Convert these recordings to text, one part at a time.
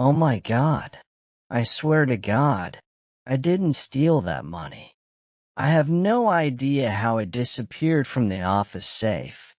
Oh my God. I swear to God, I didn't steal that money. I have no idea how it disappeared from the office safe.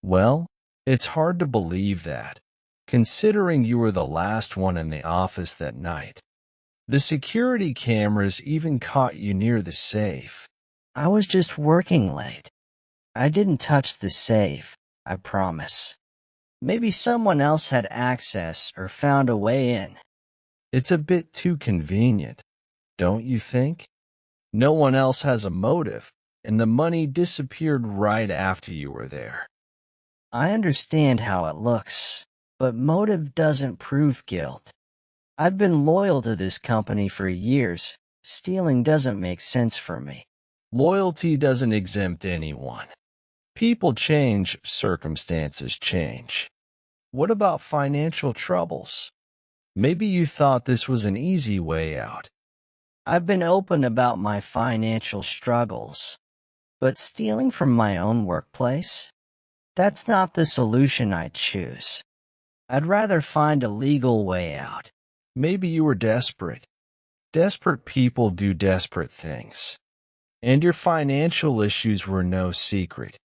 Well, it's hard to believe that, considering you were the last one in the office that night. The security cameras even caught you near the safe. I was just working late. I didn't touch the safe, I promise. Maybe someone else had access or found a way in. It's a bit too convenient, don't you think? No one else has a motive, and the money disappeared right after you were there. I understand how it looks, but motive doesn't prove guilt. I've been loyal to this company for years. Stealing doesn't make sense for me. Loyalty doesn't exempt anyone. People change, circumstances change. What about financial troubles? Maybe you thought this was an easy way out. I've been open about my financial struggles, but stealing from my own workplace? That's not the solution I'd choose. I'd rather find a legal way out. Maybe you were desperate. Desperate people do desperate things. And your financial issues were no secret.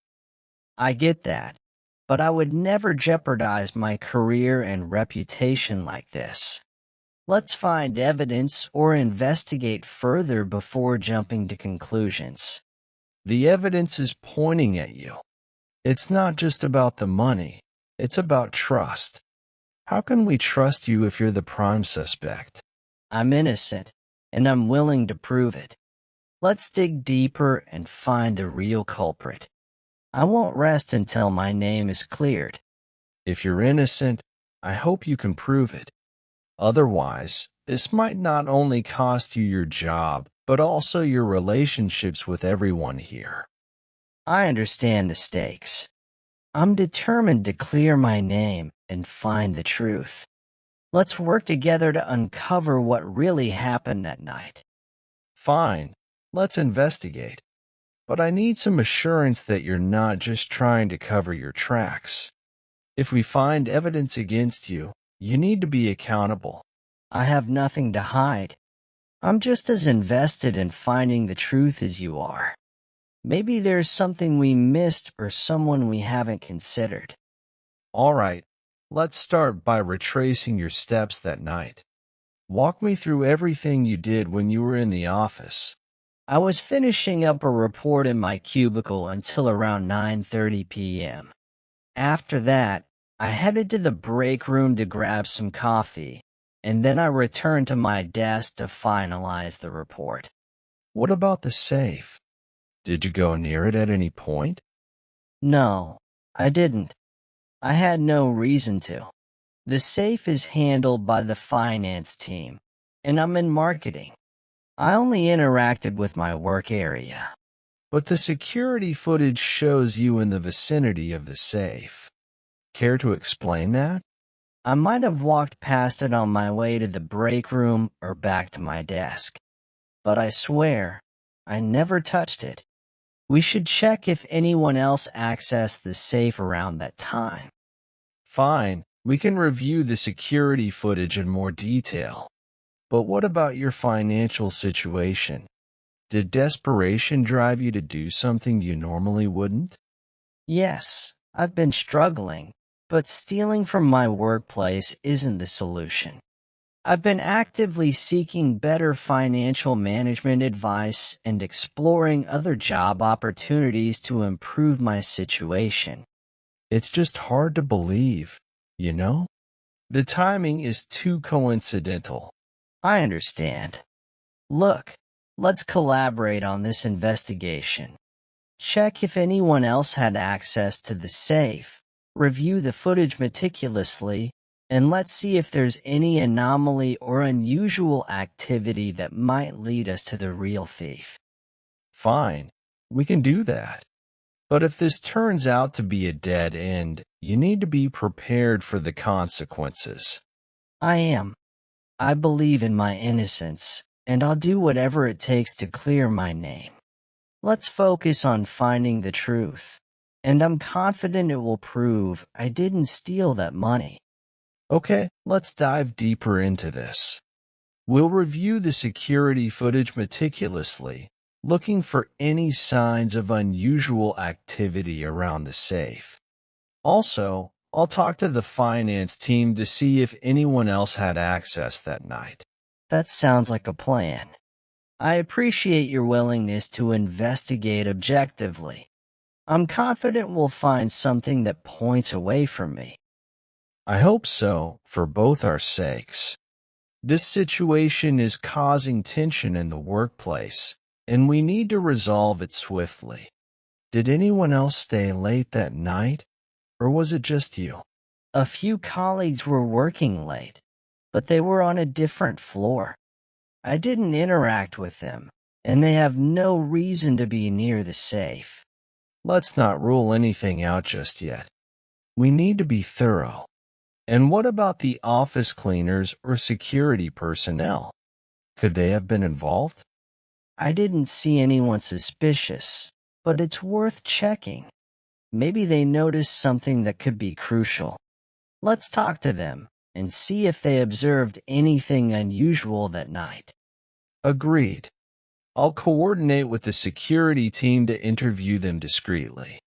I get that, but I would never jeopardize my career and reputation like this. Let's find evidence or investigate further before jumping to conclusions. The evidence is pointing at you. It's not just about the money. It's about trust. How can we trust you if you're the prime suspect? I'm innocent, and I'm willing to prove it. Let's dig deeper and find the real culprit. I won't rest until my name is cleared. If you're innocent, I hope you can prove it. Otherwise, this might not only cost you your job, but also your relationships with everyone here. I understand the stakes. I'm determined to clear my name and find the truth. Let's work together to uncover what really happened that night. Fine, let's investigate. But I need some assurance that you're not just trying to cover your tracks. If we find evidence against you, you need to be accountable. I have nothing to hide. I'm just as invested in finding the truth as you are. Maybe there's something we missed or someone we haven't considered. All right, let's start by retracing your steps that night. Walk me through everything you did when you were in the office. I was finishing up a report in my cubicle until around 9:30 p.m. After that, I headed to the break room to grab some coffee, and then I returned to my desk to finalize the report. What about the safe? Did you go near it at any point? No, I didn't. I had no reason to. The safe is handled by the finance team, and I'm in marketing. I only interacted with my work area. But the security footage shows you in the vicinity of the safe. Care to explain that? I might have walked past it on my way to the break room or back to my desk. But I swear, I never touched it. We should check if anyone else accessed the safe around that time. Fine, we can review the security footage in more detail. But what about your financial situation? Did desperation drive you to do something you normally wouldn't? Yes, I've been struggling, but stealing from my workplace isn't the solution. I've been actively seeking better financial management advice and exploring other job opportunities to improve my situation. It's just hard to believe, you know? The timing is too coincidental. I understand. Look, let's collaborate on this investigation. Check if anyone else had access to the safe, review the footage meticulously, and let's see if there's any anomaly or unusual activity that might lead us to the real thief. Fine, we can do that. But if this turns out to be a dead end, you need to be prepared for the consequences. I am. I believe in my innocence, and I'll do whatever it takes to clear my name. Let's focus on finding the truth, and I'm confident it will prove I didn't steal that money. Okay, let's dive deeper into this. We'll review the security footage meticulously, looking for any signs of unusual activity around the safe. Also, I'll talk to the finance team to see if anyone else had access that night. That sounds like a plan. I appreciate your willingness to investigate objectively. I'm confident we'll find something that points away from me. I hope so, for both our sakes. This situation is causing tension in the workplace, and we need to resolve it swiftly. Did anyone else stay late that night, or was it just you? A few colleagues were working late, but they were on a different floor. I didn't interact with them, and they have no reason to be near the safe. Let's not rule anything out just yet. We need to be thorough. And what about the office cleaners or security personnel? Could they have been involved? I didn't see anyone suspicious, but it's worth checking. Maybe they noticed something that could be crucial. Let's talk to them and see if they observed anything unusual that night. Agreed. I'll coordinate with the security team to interview them discreetly.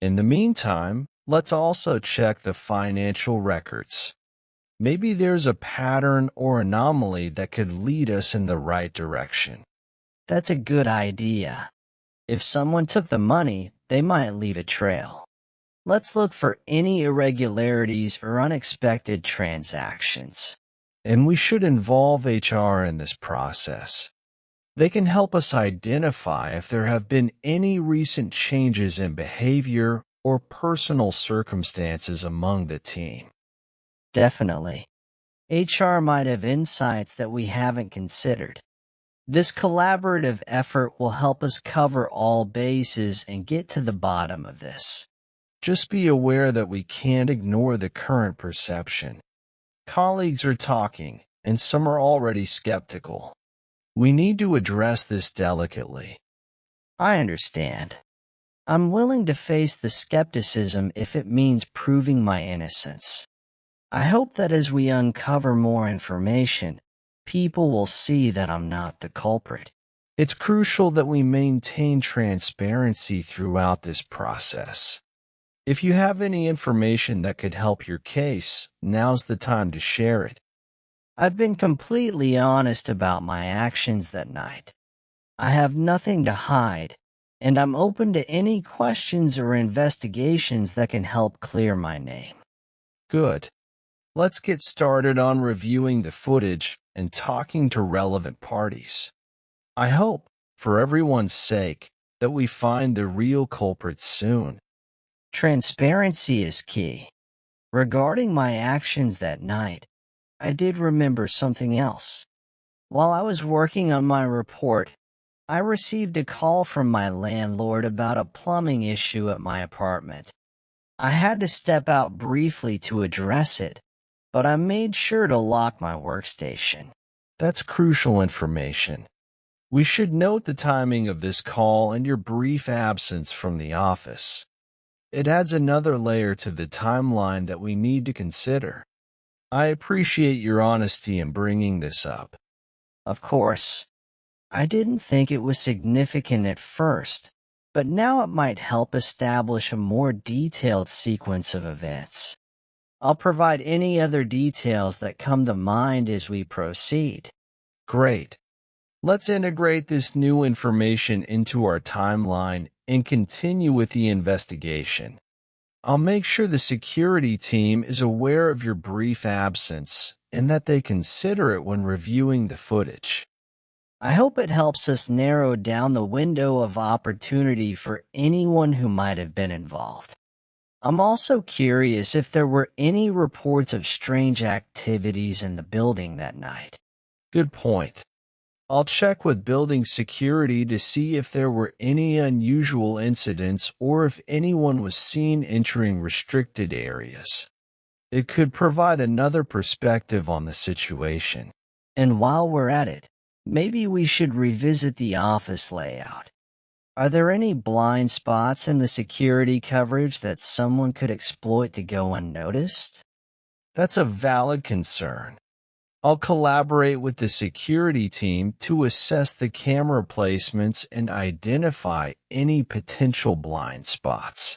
In the meantime, let's also check the financial records. Maybe there's a pattern or anomaly that could lead us in the right direction. That's a good idea. If someone took the money, they might leave a trail. Let's look for any irregularities or unexpected transactions. And we should involve HR in this process. They can help us identify if there have been any recent changes in behavior or personal circumstances among the team. Definitely. HR might have insights that we haven't considered. This collaborative effort will help us cover all bases and get to the bottom of this. Just be aware that we can't ignore the current perception. Colleagues are talking, and some are already skeptical. We need to address this delicately. I understand. I'm willing to face the skepticism if it means proving my innocence. I hope that as we uncover more information, people will see that I'm not the culprit. It's crucial that we maintain transparency throughout this process. If you have any information that could help your case, now's the time to share it. I've been completely honest about my actions that night. I have nothing to hide, and I'm open to any questions or investigations that can help clear my name. Good. Let's get started on reviewing the footage and talking to relevant parties. I hope, for everyone's sake, that we find the real culprits soon. Transparency is key. Regarding my actions that night, I did remember something else. While I was working on my report, I received a call from my landlord about a plumbing issue at my apartment. I had to step out briefly to address it, but I made sure to lock my workstation. That's crucial information. We should note the timing of this call and your brief absence from the office. It adds another layer to the timeline that we need to consider. I appreciate your honesty in bringing this up. Of course, I didn't think it was significant at first, but now it might help establish a more detailed sequence of events. I'll provide any other details that come to mind as we proceed. Great. Let's integrate this new information into our timeline and continue with the investigation. I'll make sure the security team is aware of your brief absence and that they consider it when reviewing the footage. I hope it helps us narrow down the window of opportunity for anyone who might have been involved. I'm also curious if there were any reports of strange activities in the building that night. Good point. I'll check with building security to see if there were any unusual incidents or if anyone was seen entering restricted areas. It could provide another perspective on the situation. And while we're at it, maybe we should revisit the office layout. Are there any blind spots in the security coverage that someone could exploit to go unnoticed? That's a valid concern. I'll collaborate with the security team to assess the camera placements and identify any potential blind spots.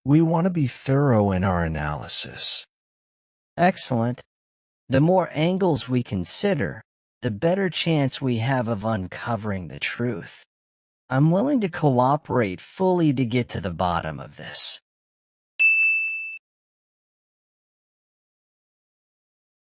We want to be thorough in our analysis. Excellent. The more angles we consider, the better chance we have of uncovering the truth. I'm willing to cooperate fully to get to the bottom of this.